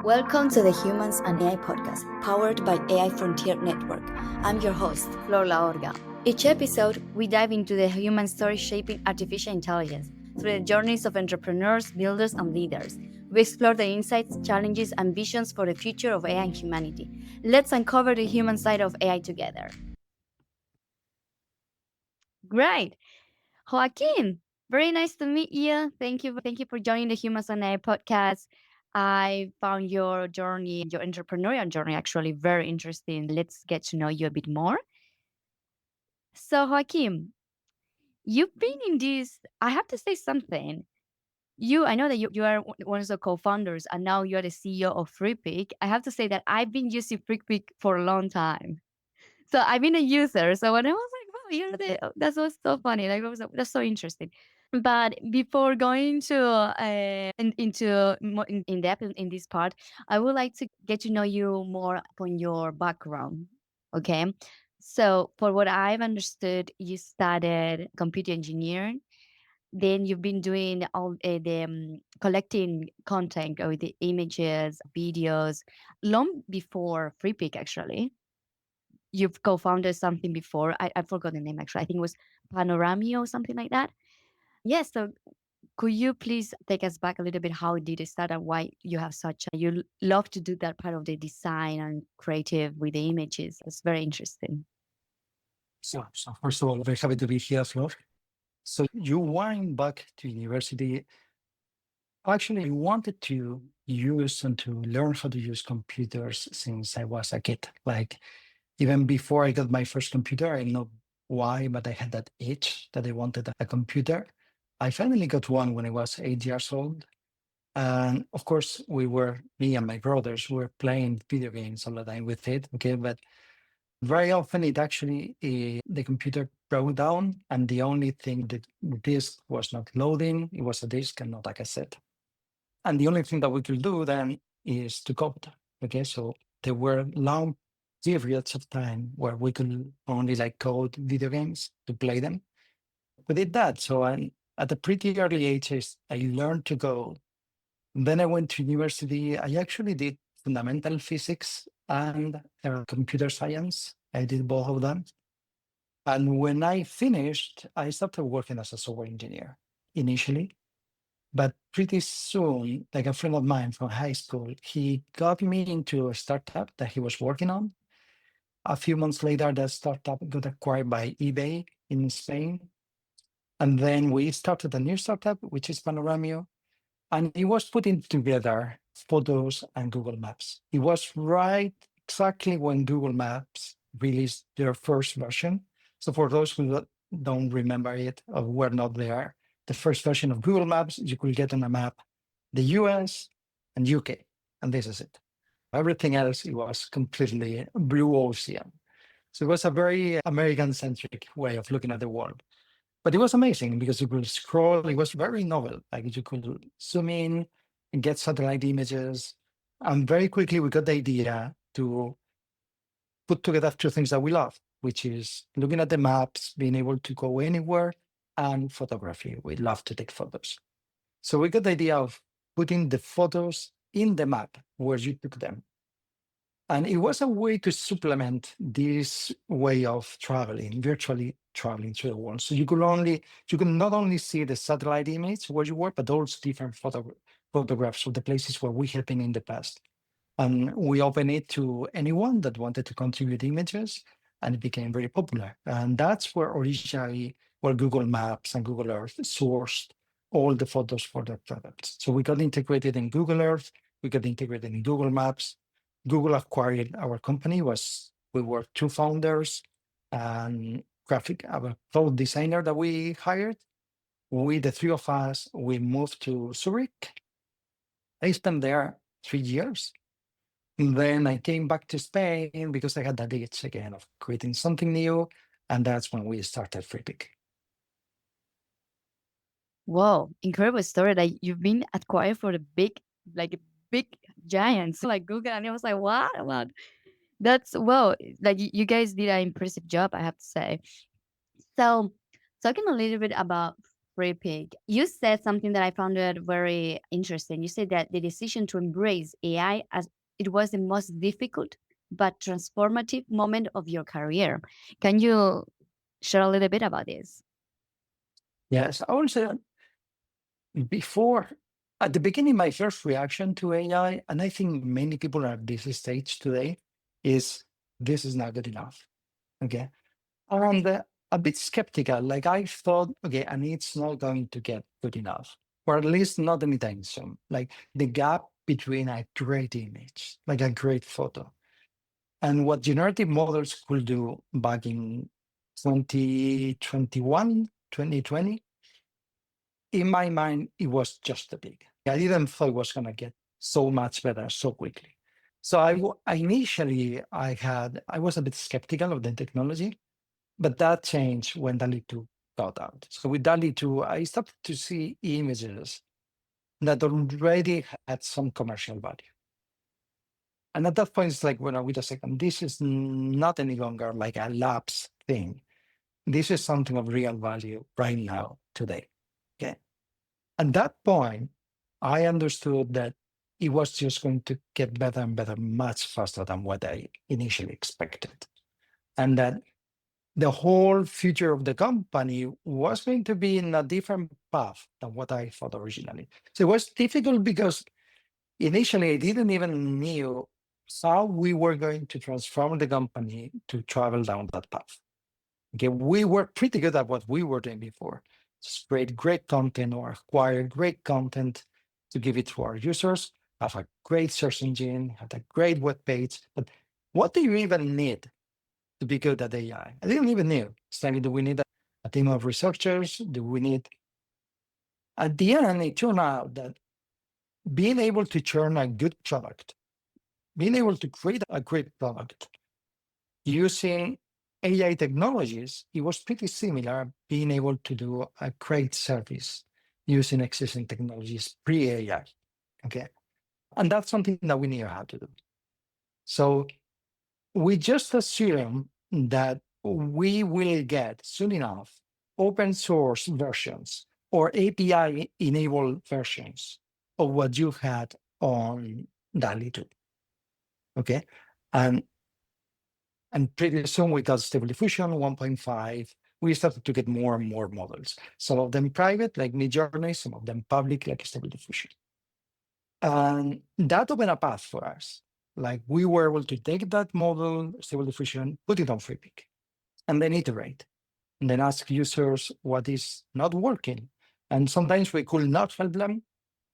Welcome to the Humans and AI podcast, powered by AI Frontier Network. I'm your host, Flor Laorga. Each episode, we dive into the human story shaping artificial intelligence through the journeys of entrepreneurs, builders, and leaders. We explore the insights, challenges, and visions for the future of AI and humanity. Let's uncover the human side of AI together. Great. Joaquin, very nice to meet you. Thank you for joining the Humans on AI podcast. I found your journey, your entrepreneurial journey, actually very interesting. Let's get to know you a bit more. So, Joaquin, you've been in this. I have to say something. I know that you are one of the co-founders, and now you are the CEO of Freepik. I have to say that I've been using Freepik for a long time. So I've been a user. So when I was like, wow, that was so funny. That's so interesting. But before going to into more in depth in this part, I would like to get to know you more on your background. Okay, so for what I've understood, you studied computer engineering. Then you've been doing all the collecting content or the images, videos, long before Freepik. Actually, you've co-founded something before. I forgot the name actually. I think it was Panoramio or something like that. Yes. So could you please take us back a little bit? How did it start and why you have you love to do that part of the design and creative with the images? It's very interesting. So first of all, very happy to be here, Flor. So you went back to university. Actually, I wanted to use and to learn how to use computers since I was a kid. Like even before I got my first computer, I don't know why, but I had that itch that I wanted a computer. I finally got one when I was 8 years old. And of course, me and my brothers were playing video games all the time with it. Okay. But very often the computer broke down, and the only thing, the disk was not loading. It was a disk and not a cassette. And the only thing that we could do then is to code. Okay, so there were long periods of time where we could only like code video games to play them. We did that. So at a pretty early age, I learned to code. Then I went to university. I actually did fundamental physics and computer science. I did both of them. And when I finished, I started working as a software engineer initially. But pretty soon, like a friend of mine from high school, he got me into a startup that he was working on. A few months later, that startup got acquired by eBay in Spain. And then we started a new startup, which is Panoramio. And it was putting together photos and Google Maps. It was right exactly when Google Maps released their first version. So for those who don't remember it or were not there, the first version of Google Maps, you could get on a map the US and UK, and this is it. Everything else, it was completely blue ocean. So it was a very American-centric way of looking at the world. But it was amazing because you could scroll. It was very novel. Like you could zoom in and get satellite images. And very quickly, we got the idea to put together two things that we love, which is looking at the maps, being able to go anywhere, and photography. We love to take photos. So we got the idea of putting the photos in the map where you took them. And it was a way to supplement this way of traveling, virtually traveling through the world. So you could not only see the satellite image where you were, but also different photographs of the places where we had been in the past. And we opened it to anyone that wanted to contribute images, and it became very popular. And that's where Google Maps and Google Earth sourced all the photos for their products. So we got integrated in Google Earth, we got integrated in Google Maps. Google acquired our company. We were two founders and our cloud designer that we hired. The three of us, we moved to Zurich. I spent there 3 years. And then I came back to Spain because I had that itch again of creating something new. And that's when we started Freepik. Whoa, incredible story that you've been acquired for the big giants like Google. And I was like, what? What? That's well, like you guys did an impressive job, I have to say. So, talking a little bit about Freepik, you said something that I found it very interesting. You said that the decision to embrace AI as it was the most difficult but transformative moment of your career. Can you share a little bit about this? Yes, I would say before, at the beginning, my first reaction to AI, and I think many people are at this stage today, is this is not good enough. Okay. And a bit skeptical. Like I thought, okay, and it's not going to get good enough, or at least not anytime soon. Like the gap between a great image, like a great photo, and what generative models could do back in 2021, 2020, in my mind, it was just a big. I didn't thought it was going to get so much better so quickly. So initially I was a bit skeptical of the technology, but that changed when DALI 2 got out. So with DALI 2, I started to see images that already had some commercial value. And at that point, it's like, well, wait a second, this is not any longer like a lapse thing. This is something of real value right now, today. Okay. At that point, I understood that it was just going to get better and better much faster than what I initially expected. And that the whole future of the company was going to be in a different path than what I thought originally. So it was difficult because initially I didn't even knew how we were going to transform the company to travel down that path. Okay, we were pretty good at what we were doing before. Just create great content or acquire great content to give it to our users, have a great search engine, have a great web page. But what do you even need to be good at AI? I didn't even know. It's like, do we need a team of researchers? Do we need? At the end, it turned out that being able to churn a good product, being able to create a great product using AI technologies, it was pretty similar being able to do a great service using existing technologies pre-AI. Okay. And that's something that we knew how to do. So we just assume that we will get soon enough open source versions or API enabled versions of what you had on DALI 2. Okay. And pretty soon we got Stable Diffusion 1.5. We started to get more and more models. Some of them private, like Midjourney, some of them public, like Stable Diffusion. And that opened a path for us. Like we were able to take that model, Stable Diffusion, put it on Freepik, and then iterate, and then ask users what is not working. And sometimes we could not help them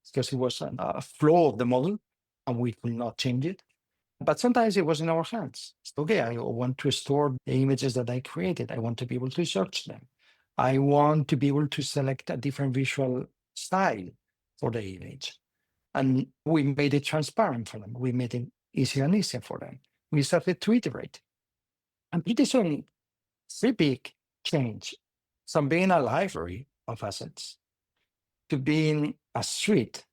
because it was a flaw of the model, and we could not change it. But sometimes it was in our hands. Okay, I want to store the images that I created. I want to be able to search them. I want to be able to select a different visual style for the image. And we made it transparent for them. We made it easier and easier for them. We started to iterate. And pretty soon, Freepik changed from being a library of assets to being a suite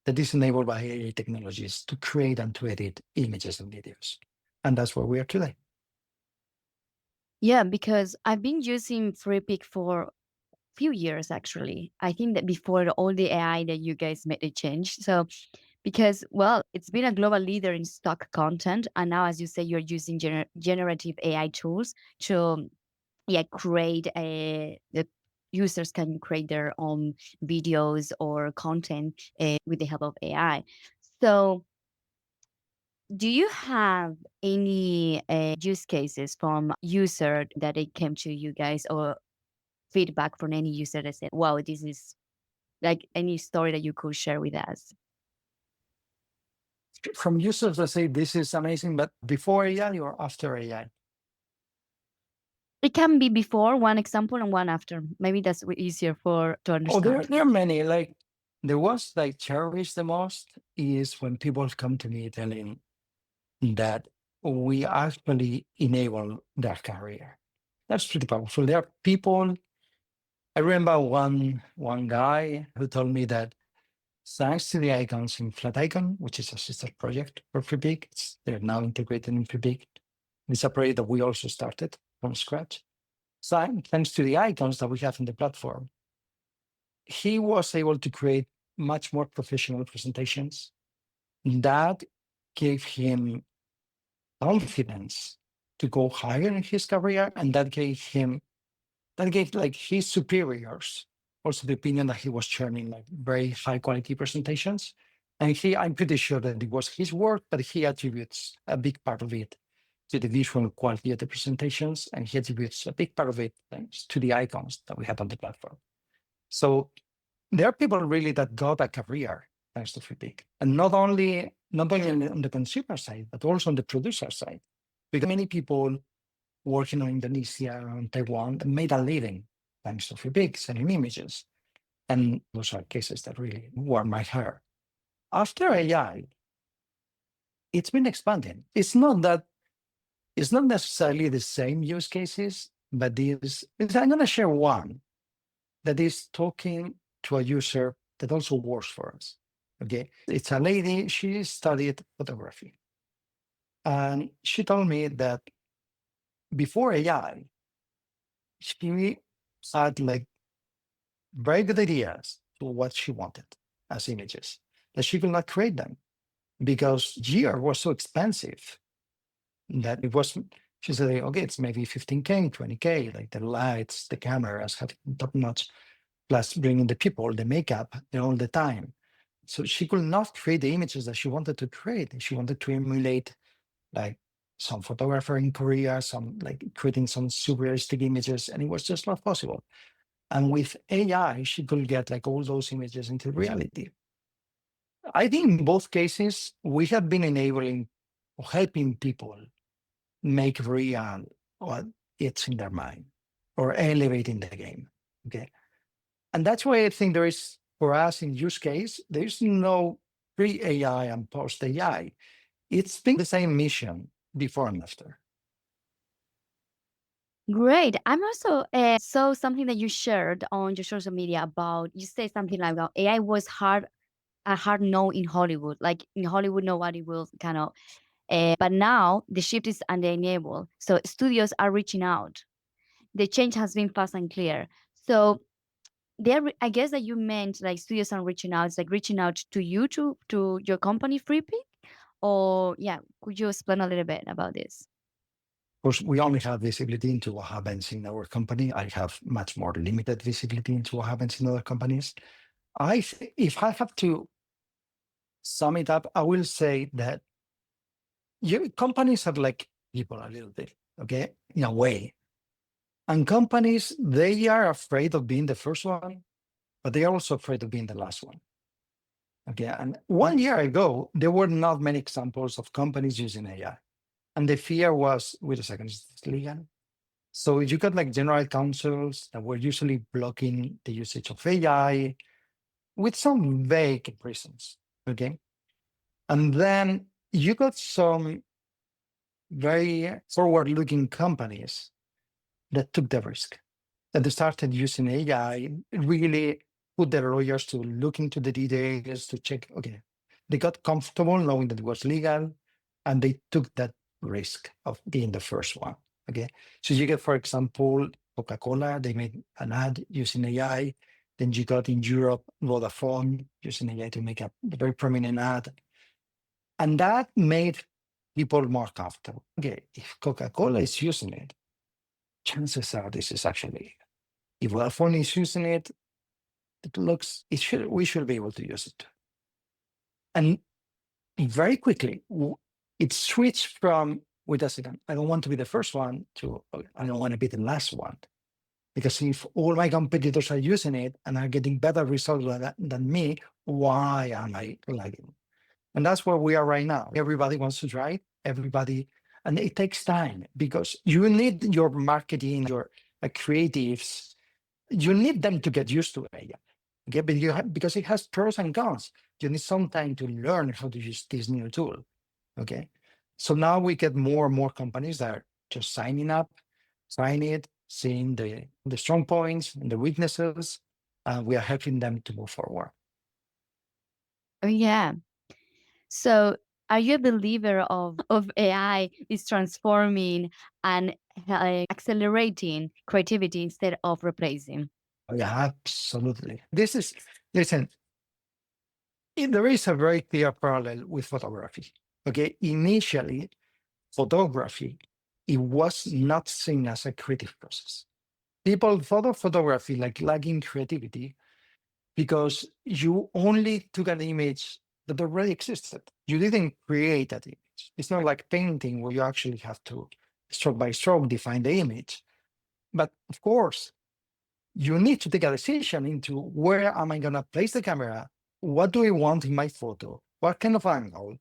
that is enabled by AI technologies to create and to edit images and videos. And that's where we are today. Yeah, because I've been using Freepik for a few years actually. I think that before all the AI that you guys made a change. So because well, it's been a global leader in stock content, and now as you say, you're using generative AI tools to create the users can create their own videos or content with the help of AI. So do you have any use cases from user that it came to you guys or feedback from any user that said, wow, this is like any story that you could share with us? From users that say this is amazing, but before AI or after AI? It can be before one example and one after. Maybe that's easier for to Oh, understand. there are many. Like the ones that I cherish the most is when people come to me telling that we actually enable their career. That's pretty powerful. There are people. I remember one guy who told me that thanks to the icons in Flat Icon, which is a sister project for Freepik, they're now integrated in Freepik. It's a project that we also started from scratch. So thanks to the icons that we have in the platform, he was able to create much more professional presentations that gave him confidence to go higher in his career, and that gave like his superiors also the opinion that he was churning like very high quality presentations. And I'm pretty sure that it was his work, but he attributes a big part of it to the visual quality of the presentations, and he attributes a big part of it thanks to the icons that we had on the platform. So there are people really that got a career thanks to Freepik, and not only on the consumer side, but also on the producer side. Because many people working in Indonesia and Taiwan that made a living thanks to Freepik sending images, and those are cases that really warm my heart. After AI, it's been expanding. It's not necessarily the same use cases, but I'm going to share one that is talking to a user that also works for us. Okay. It's a lady, she studied photography. And she told me that before AI, she had like very good ideas to what she wanted as images, that she could not create them because gear was so expensive that it was, she said, okay, it's maybe 15K, 20K, like the lights, the cameras have top notch, plus bringing the people, the makeup all the time. So she could not create the images that she wanted to create. She wanted to emulate like some photographer in Korea, some like creating some surrealistic images, and it was just not possible. And with AI, she could get like all those images into reality. I think in both cases, we have been enabling or helping people make real what it's in their mind or elevating the game. Okay. And that's why I think there is, for us in use case, there's no pre AI and post AI. It's been the same mission before and after. Great. I'm also saw something that you shared on your social media about, you said something like about AI was a hard no in Hollywood. Like in Hollywood, nobody will kind of, but now the shift is undeniable. So studios are reaching out. The change has been fast and clear. So I guess that you meant like studios are reaching out. It's like reaching out to you, to your company, Freepik? Or yeah, could you explain a little bit about this? Of course, we only have visibility into what happens in our company. I have much more limited visibility into what happens in other companies. If I have to sum it up, I will say that companies are like people a little bit, okay, in a way. And companies, they are afraid of being the first one, but they are also afraid of being the last one. Okay. And 1 year ago, there were not many examples of companies using AI. And the fear was, wait a second, is this legal? So you got like general counsels that were usually blocking the usage of AI with some vague reasons. Okay. And then you got some very forward looking companies that took the risk, that they started using AI, really put their lawyers to look into the details to check. Okay, they got comfortable knowing that it was legal, and they took that risk of being the first one. Okay, so you get, for example, Coca-Cola. They made an ad using AI. Then you got in Europe Vodafone using AI to make a very prominent ad, and that made people more comfortable. Okay, if Coca-Cola is using it, chances are this is actually, if Vodafone is using it, we should be able to use it. And very quickly, it switched from, wait a second, I don't want to be the first one to, I don't want to be the last one. Because if all my competitors are using it and are getting better results than me, why am I lagging? And that's where we are right now. Everybody wants to try it, everybody, and it takes time because you need your marketing, your creatives, you need them to get used to AI. Okay, but because it has pros and cons. You need some time to learn how to use this new tool. Okay, so now we get more and more companies that are just signing up, trying it, seeing the strong points and the weaknesses, and we are helping them to move forward. Oh, yeah. So, are you a believer of AI is transforming and accelerating creativity instead of replacing? Yeah, absolutely. Listen, there is a very clear parallel with photography. Okay, initially, photography, it was not seen as a creative process. People thought of photography like lacking creativity because you only took an image that already existed. You didn't create that image. It's not like painting where you actually have to stroke by stroke define the image. But of course, you need to take a decision into where am I going to place the camera? What do I want in my photo? What kind of angle?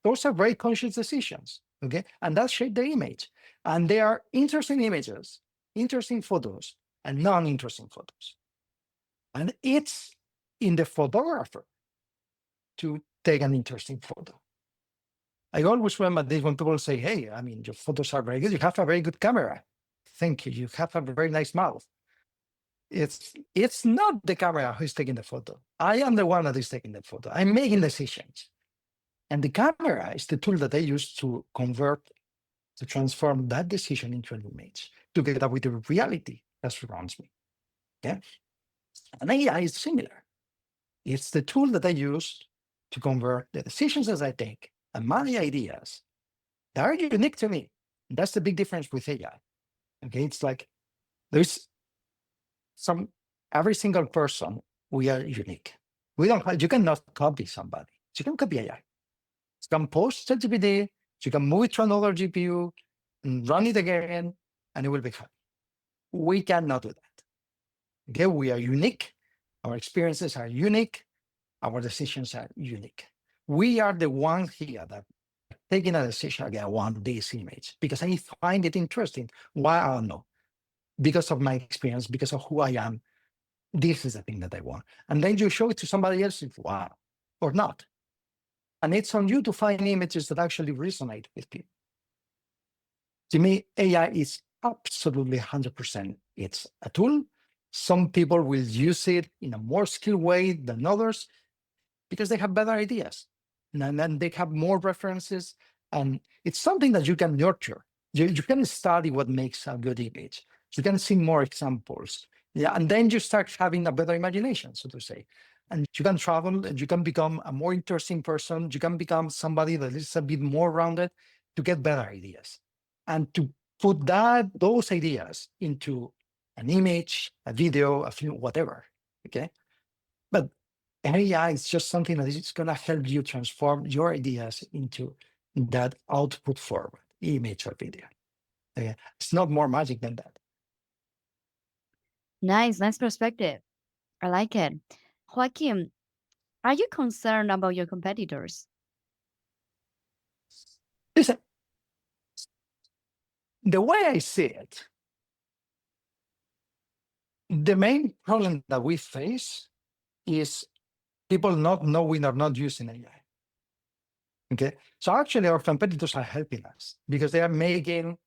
Those are very conscious decisions. Okay. And that shape the image. And there are interesting images, interesting photos, and non interesting photos. And it's in the photographer to take an interesting photo. I always remember this when people say, hey, I mean, your photos are very good. You have a very good camera. Thank you. You have a very nice mouth. It's not the camera who's taking the photo. I am the one that is taking the photo. I'm making decisions. And the camera is the tool that I use to convert, to transform that decision into an image, together with the reality that surrounds me. Yeah. And AI is similar. It's the tool that I use to convert the decisions that I take and my ideas that are unique to me. That's the big difference with AI. Okay. It's like there's every single person, we are unique. We don't have, you cannot copy somebody. You can copy AI. You can post ChatGPT, you can move it to another GPU and run it again, and it will be fine. We cannot do that. Okay, we are unique. Our experiences are unique. Our decisions are unique. We are the ones here that taking a decision, okay, I want this image because I find it interesting. Why? I don't know. Because of my experience, because of who I am, this is the thing that I want. And then you show it to somebody else, wow, or not. And it's on you to find images that actually resonate with people. To me, AI is absolutely 100%. It's a tool. Some people will use it in a more skilled way than others because they have better ideas. And then they have more references. And it's something that you can nurture. You can study what makes a good image. You can see more examples. Yeah, and then you start having a better imagination, so to say. And you can travel and you can become a more interesting person. You can become somebody that is a bit more rounded to get better ideas and to put those ideas into an image, a video, a film, whatever. Okay. But AI is just something that is going to help you transform your ideas into that output format, image or video. Okay. It's not more magic than that. Nice perspective. I like it. Joaquin, are you concerned about your competitors? Listen, the way I see it, the main problem that we face is people not knowing or not using AI. Okay. So actually our competitors are helping us because they are making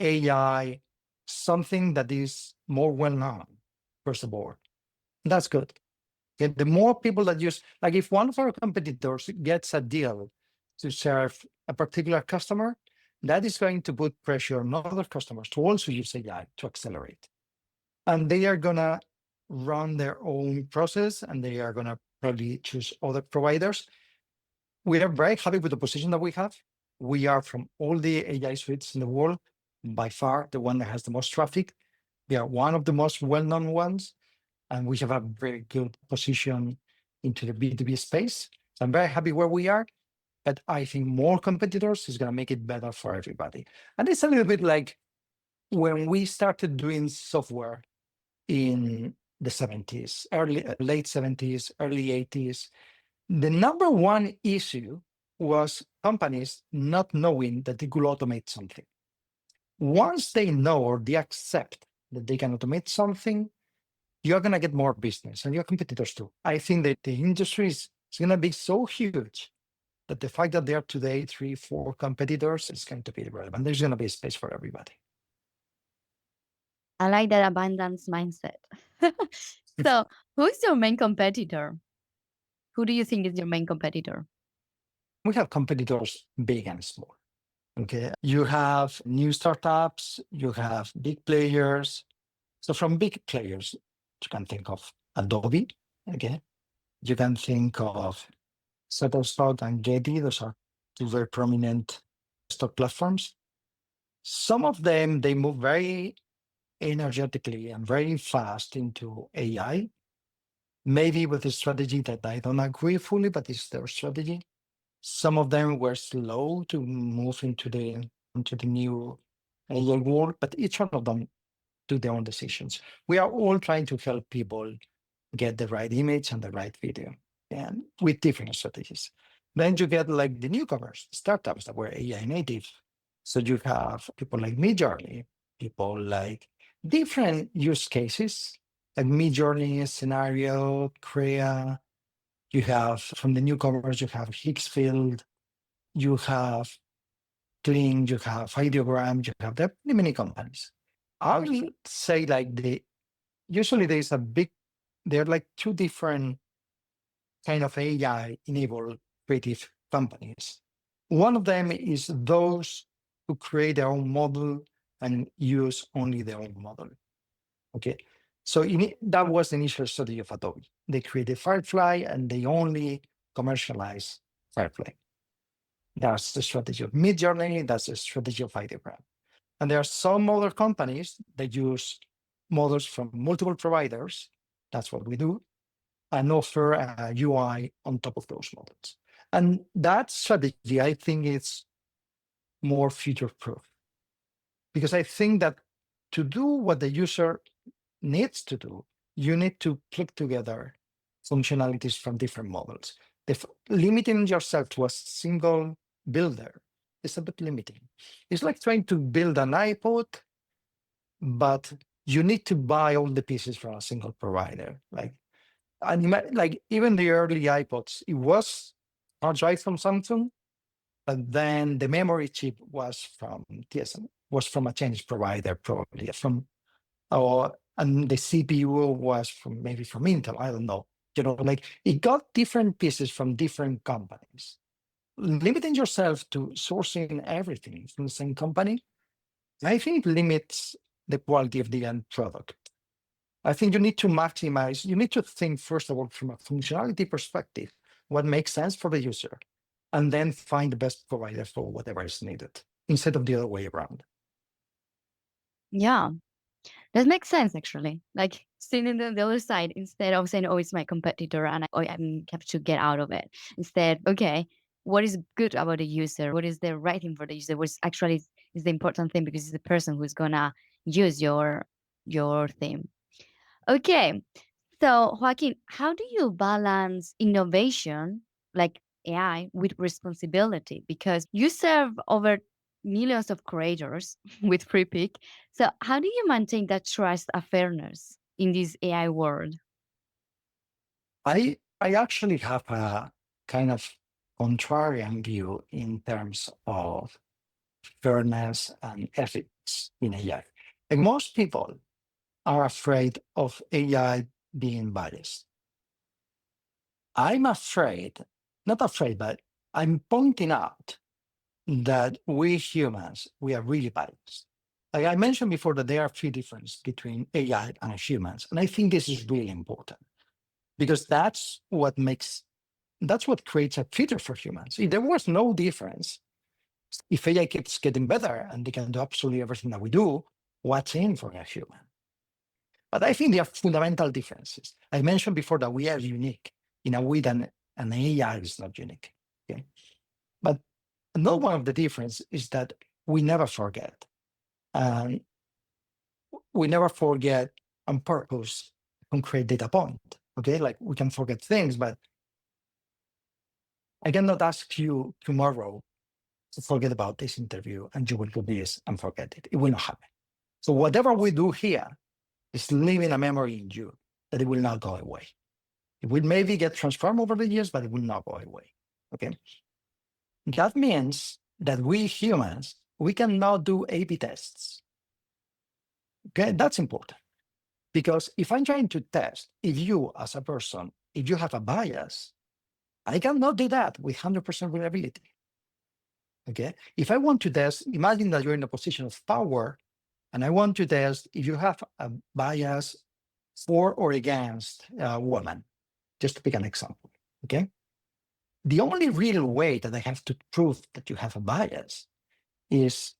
AI something that is more well known, first of all. That's good. Okay. The more people that use, like if one of our competitors gets a deal to serve a particular customer, that is going to put pressure on other customers to also use AI to accelerate. And they are going to run their own process and they are going to probably choose other providers. We are very happy with the position that we have. We are from all the AI suites in the world, by far the one that has the most traffic. We are one of the most well-known ones, and we have a very good position into the B2B space. So I'm very happy where we are, but I think more competitors is going to make it better for everybody. And it's a little bit like when we started doing software in the 70s, late 70s, early 80s, the number one issue was companies not knowing that they could automate something. Once they know or they accept that they can automate something, you're going to get more business and your competitors too. I think that the industry is going to be so huge that the fact that there are today 3, 4 competitors is going to be irrelevant. There's going to be space for everybody. I like that abundance mindset. So, who is your main competitor? Who do you think is your main competitor? We have competitors big and small. Okay. You have new startups, you have big players. So from big players, You can think of Adobe, okay? You can think of Shutterstock and Getty. Those are two very prominent stock platforms. Some of them, they move very energetically and very fast into AI, maybe with a strategy that I don't agree fully, but it's their strategy. Some of them were slow to move into the new AI world, but each one of them do their own decisions. We are all trying to help people get the right image and the right video, and with different strategies. Then you get like the newcomers, startups that were AI native. So you have people like Midjourney, people like different use cases, like Midjourney, Scenario, Crea. You have from the newcomers, you have Higgsfield, you have Kling, you have Ideogram, you have there are many companies. I will say like usually there's a big, there are like two different kind of AI enabled creative companies. One of them is those who create their own model and use only their own model. Okay. So that was the initial strategy of Adobe. They created Firefly and they only commercialize Firefly. That's the strategy of Midjourney. That's the strategy of Ideogram. And there are some other companies that use models from multiple providers. That's what we do, and offer a UI on top of those models. And that strategy, I think, is more future proof because I think that to do what the user needs to do, you need to click together functionalities from different models. Limiting yourself to a single builder is a bit limiting. It's like trying to build an iPod, but you need to buy all the pieces from a single provider. Like even the early iPods, it was hard drive from Samsung, but then the memory chip was from TSM, was from a Chinese provider, probably and the CPU was from maybe from Intel. I don't know. Like it got different pieces from different companies. Limiting yourself to sourcing everything from the same company, I think limits the quality of the end product. I think you need to maximize, you need to think, first of all, from a functionality perspective, what makes sense for the user, and then find the best provider for whatever is needed, instead of the other way around. Yeah, that makes sense actually. Like seeing the other side instead of saying, "Oh, it's my competitor," and I have to get out of it. Instead, okay, what is good about the user? What is the right thing for the user? What actually is the important thing because it's the person who's gonna use your theme. Okay, so Joaquin, how do you balance innovation like AI with responsibility? Because you serve over millions of creators with Freepik. So how do you maintain that trust and fairness in this AI world? I actually have a kind of contrarian view in terms of fairness and ethics in AI. Like most people are afraid of AI being biased. I'm afraid, not afraid, but I'm pointing out that we humans, we are really biased. Like I mentioned before, that there are three differences between AI and humans. And I think this is really important because that's what creates a future for humans. If there was no difference, if AI keeps getting better and they can do absolutely everything that we do, what's in for a human? But I think there are fundamental differences. I mentioned before that we are unique in a way that an AI is not unique. Okay? But another one of the difference is that we never forget. And we never forget on purpose a concrete data point. Okay, like we can forget things, but I cannot ask you tomorrow to forget about this interview and you will do this and forget it. It will not happen. So whatever we do here is leaving a memory in you that it will not go away. It will maybe get transformed over the years, but it will not go away. Okay. That means that we humans, we cannot do A/B tests. Okay, that's important. Because if I'm trying to test if you as a person, if you have a bias, I cannot do that with 100% reliability. Okay. If I want to test, imagine that you're in a position of power and I want to test if you have a bias for or against a woman, just to pick an example. Okay. The only real way that I have to prove that you have a bias is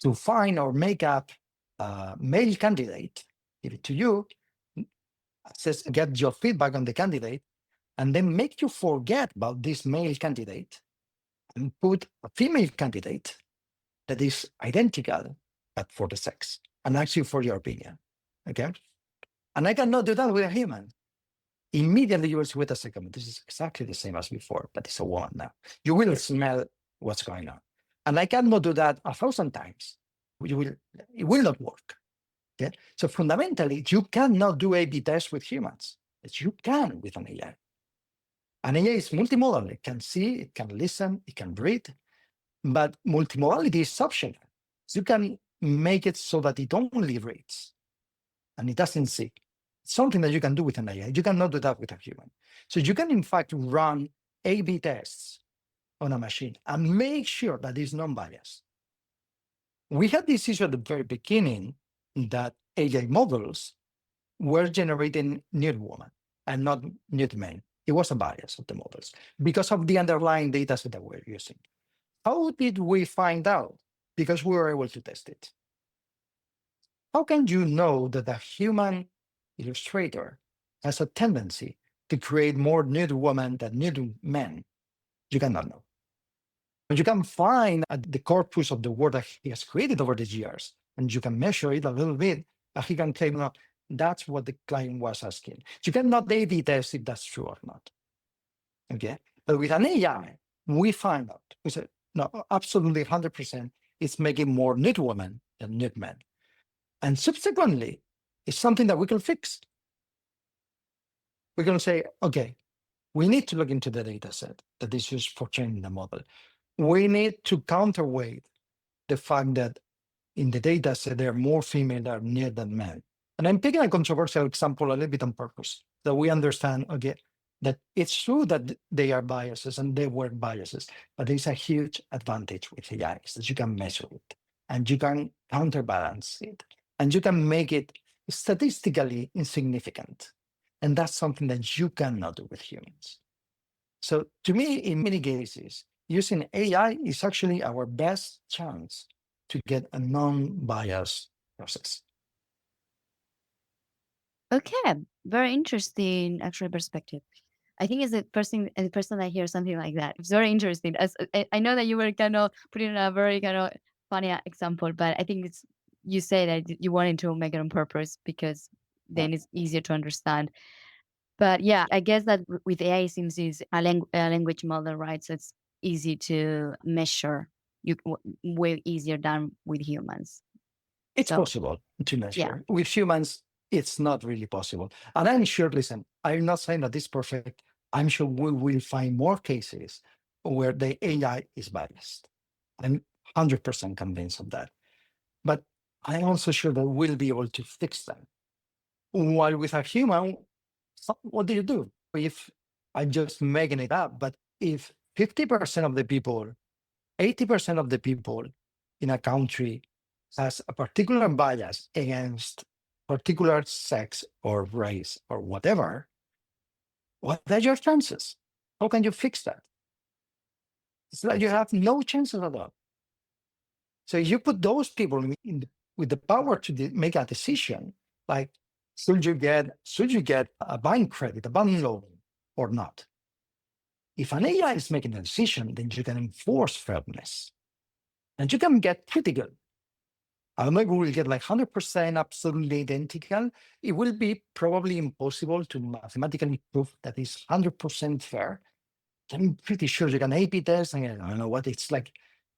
to find or make up a male candidate, give it to you, says get your feedback on the candidate, and then make you forget about this male candidate and put a female candidate that is identical, but for the sex, and ask you for your opinion. Okay. And I cannot do that with a human. Immediately you will say, wait a second, this is exactly the same as before, but it's a woman now. You will smell what's going on. And I cannot do that 1,000 times. It will not work. Okay? So fundamentally, you cannot do A/B tests with humans, but you can with an AI. An AI is multimodal. It can see, it can listen, it can read, but multimodality is optional. So you can make it so that it only reads and it doesn't see. It's something that you can do with an AI. You cannot do that with a human. So you can, in fact, run A/B tests on a machine and make sure that it's non-biased. We had this issue at the very beginning that AI models were generating nude women and not nude men. It was a bias of the models because of the underlying data set that we're using. How did we find out? Because we were able to test it. How can you know that a human illustrator has a tendency to create more nude women than nude men? You cannot know. But you can find at the corpus of the work that he has created over the years, and you can measure it a little bit, and he can claim, no, that's what the client was asking. You cannot A/B test if that's true or not. Okay. But with an AI, we find out. We say, no, absolutely 100%, it's making more nude women than nude men. And subsequently, it's something that we can fix. We're going to say, okay, we need to look into the data set that is used for training the model. We need to counterweight the fact that in the data set, there are more female than men. And I'm picking a controversial example a little bit on purpose, that we understand, okay, that it's true that they are biases and they were biases, but there's a huge advantage with AI is that you can measure it and you can counterbalance it and you can make it statistically insignificant. And that's something that you cannot do with humans. So to me, in many cases, using AI is actually our best chance to get a non-biased process. Okay, very interesting actually perspective. I think it's the person I hear something like that. It's very interesting. As I know that you were kind of putting a very kind of funny example, but I think it's you say that you wanted to make it on purpose because then it's easier to understand. But yeah, I guess that with AI, it seems is a language model, right? So it's easy to measure. Way easier than with humans. It's So possible to yeah, measure. With humans, it's not really possible. And I'm sure, listen, I'm not saying that it's perfect. I'm sure we will find more cases where the AI is biased. I'm 100% convinced of that. But I'm also sure that we'll be able to fix them. While with a human, what do you do? If I'm just making it up, but if 50% of the people, 80% of the people in a country has a particular bias against particular sex or race or whatever, what are your chances? How can you fix that? It's like you have no chances at all. So you put those people with the power to make a decision, like should you get a bank credit, a bank loan, or not? If an AI is making a decision, then you can enforce fairness, and you can get pretty good. I don't know if we will get like 100% absolutely identical. It will be probably impossible to mathematically prove that it's 100% fair. I'm pretty sure you can A/B test, and I don't know what it's like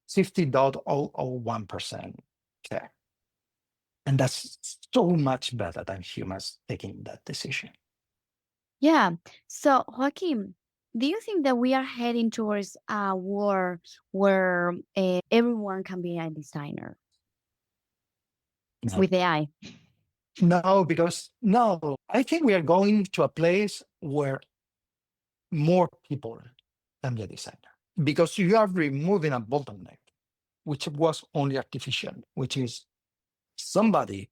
50.001% fair. And that's so much better than humans taking that decision. yeah. So Joaquin, do you think that we are heading towards a war where everyone can be a designer No, with AI? no, because no, I think we are going to a place where more people can be a designer because you are removing a bottleneck, which was only artificial, which is somebody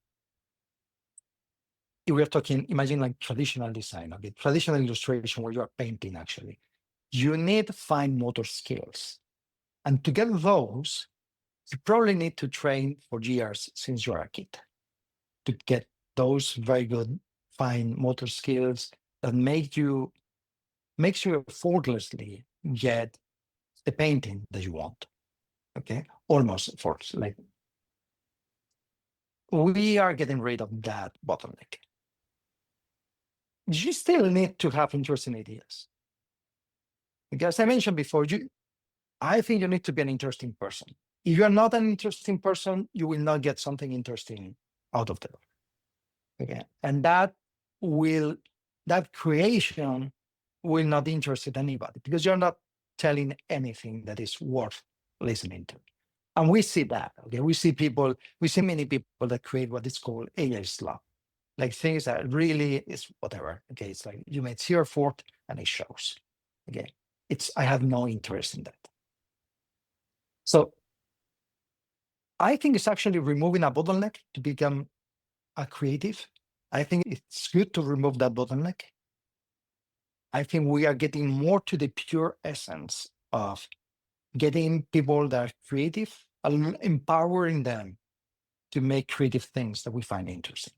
we're talking, imagine like traditional design, okay, traditional illustration where you are painting actually. You need fine motor skills. And to get those, you probably need to train for years since you're a kid to get those very good fine motor skills that makes you effortlessly get the painting that you want. Okay, almost effortless. Like we are getting rid of that bottleneck. You still need to have interesting ideas. Because I mentioned before, I think you need to be an interesting person. If you're not an interesting person, you will not get something interesting out of the door. Okay. And that creation will not interest anybody because you're not telling anything that is worth listening to. And we see that. Okay. We see many people that create what is called AI slop, like things that really is whatever. Okay. It's like you made zero effort and it shows. Okay. I have no interest in that. So I think it's actually removing a bottleneck to become a creative. I think it's good to remove that bottleneck. I think we are getting more to the pure essence of getting people that are creative and empowering them to make creative things that we find interesting.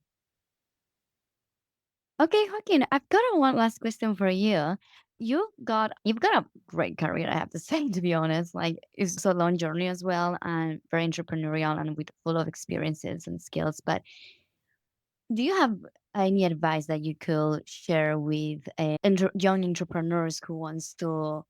Okay, Joaquin, I've got one last question for you. You've got a great career, I have to say, to be honest. Like it's a long journey as well and very entrepreneurial and with full of experiences and skills. But do you have any advice that you could share with young entrepreneurs who wants to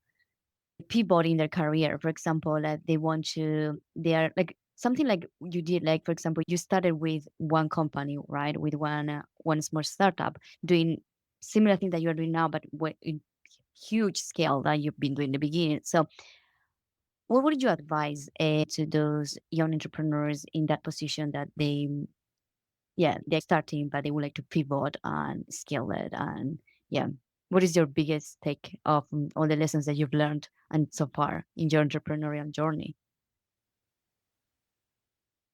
pivot in their career? For example, that they are like something like you did, like for example, you started with one company, right? With one small startup doing similar thing that you're doing now, but in huge scale that you've been doing in the beginning. So what would you advise to those young entrepreneurs in that position that they're starting, but they would like to pivot and scale it. And yeah, what is your biggest take of all the lessons that you've learned and so far in your entrepreneurial journey?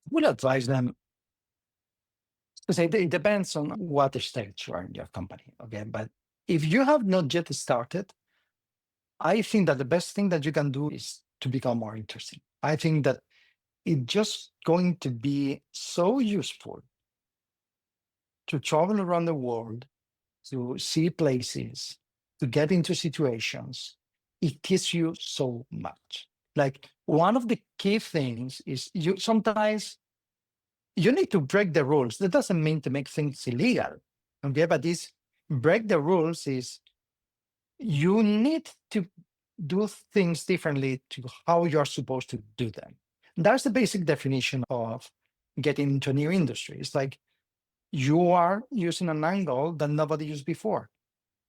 I will advise them to say it depends on what stage you are in your company. Okay. But if you have not yet started, I think that the best thing that you can do is to become more interesting. I think that it's just going to be so useful to travel around the world, to see places, to get into situations. It teaches you so much. Like one of the key things is you sometimes you need to break the rules. That doesn't mean to make things illegal. Okay, but this break the rules is you need to do things differently to how you're supposed to do them. That's the basic definition of getting into a new industry. It's like you are using an angle that nobody used before.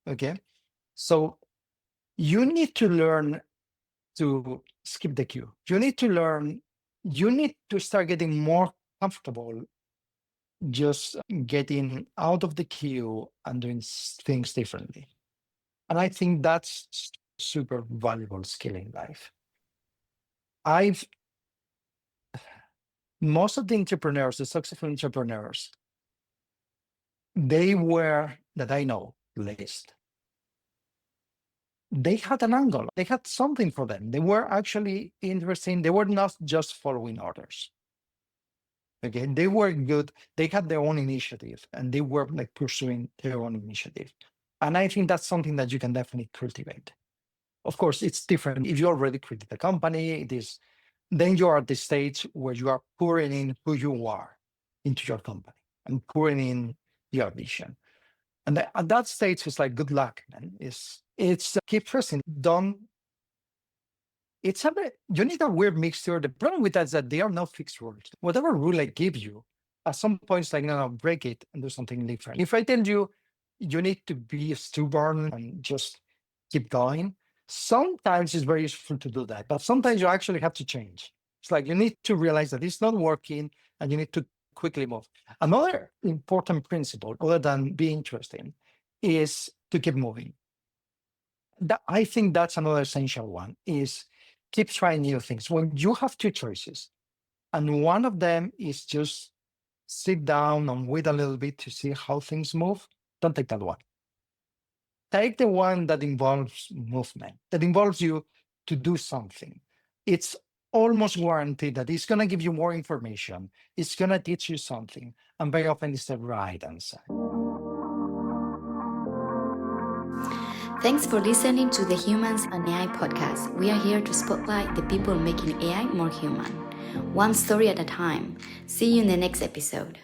Okay. So you need to learn to skip the queue. You need to start getting more comfortable just getting out of the queue and doing things differently. And I think that's super valuable skill in life. I've Most of the entrepreneurs, the successful entrepreneurs, they were that I know, at least, they had an angle. They had something for them. They were actually interesting. They were not just following orders. Okay, they were good. They had their own initiative and they were like pursuing their own initiative. And I think that's something that you can definitely cultivate. Of course, it's different. If you already created a company, then you are at the stage where you are pouring in who you are into your company and pouring in your vision. And at that stage, it's like good luck, man. It's keep pressing. Don't. You need a weird mixture. The problem with that is that there are no fixed rules. Whatever rule I give you, at some point, it's like, no, break it and do something different. If I tell you, you need to be stubborn and just keep going, sometimes it's very useful to do that. But sometimes you actually have to change. It's like you need to realize that it's not working and you need to quickly move. Another important principle, other than be interesting, is to keep moving. I think that's another essential one is keep trying new things. When you have two choices, and one of them is just sit down and wait a little bit to see how things move, don't take that one. Take the one that involves movement, that involves you to do something. It's almost guaranteed that it's going to give you more information. It's going to teach you something. And very often it's the right answer. Thanks for listening to the Humans and AI podcast. We are here to spotlight the people making AI more human, one story at a time. See you in the next episode.